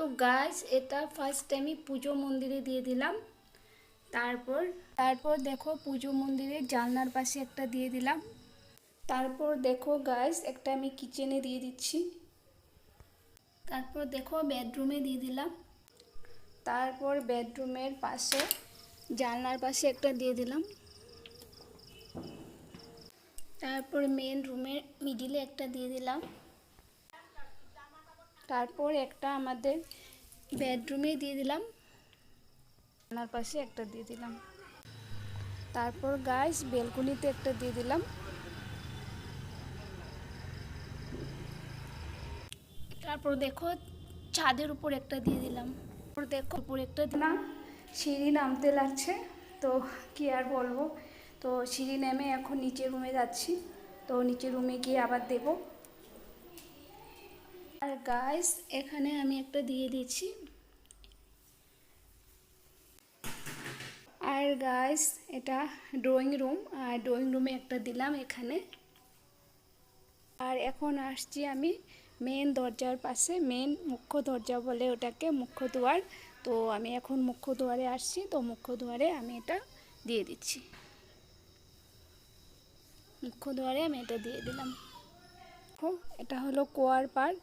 তো গাইস এটা ফার্স্ট আমি পুজো মন্দিরে দিয়ে দিলাম। তারপর তারপর দেখো পুজো মন্দিরের জানলার পাশে একটা দিয়ে দিলাম। তারপর দেখো গাইস একটা আমি কিচেনে দিয়ে দিচ্ছি। তারপর দেখো বেডরুমে দিয়ে দিলাম। তারপর বেডরুমের পাশে জানলার পাশে একটা দিয়ে দিলাম। তারপর মেন রুমের মিডিলে একটা দিয়ে দিলাম। তারপর একটা আমাদের বেডরুমে দিয়ে দিলাম, জানলার পাশে একটা দিয়ে দিলাম। তারপর গাইস বেলকনিতে একটা দিয়ে দিলাম। তারপর দেখো ছাদের উপর একটা দিয়ে দিলাম। তারপর দেখো উপর একটা না, সিঁড়ি নামতে লাগছে, তো কি আর বলবো। তো সিঁড়ি নেমে এখন নিচের রুমে যাচ্ছি, তো নিচের রুমে গিয়ে আবার দেব। আর গাইস এখানে আমি একটা দিয়ে দিচ্ছি। আর গাইস এটা ড্রয়িং রুম, আর ড্রয়িং রুমে একটা দিলাম এখানে। আর এখন আসছি আমি মেন দরজার পাশে, মেন মুখ্য দরজা বলে ওটাকে, মুখ্য দুয়ার। তো আমি এখন মুখ্য দুয়ারে আসছি, তো মুখ্য দুয়ারে আমি এটা দিয়ে দিচ্ছি। মুখ্য দুয়ারে আমি এটা দিয়ে দিলাম। এটা হলো কুয়ার পাড়,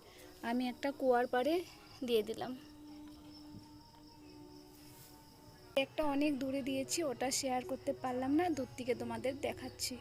আমি একটা কুয়ার পাড়ে দিয়ে দিলাম। একটা অনেক দূরে দিয়েছি, ওটা শেয়ার করতে পারলাম না, দূর থেকে তোমাদের দেখাচ্ছি।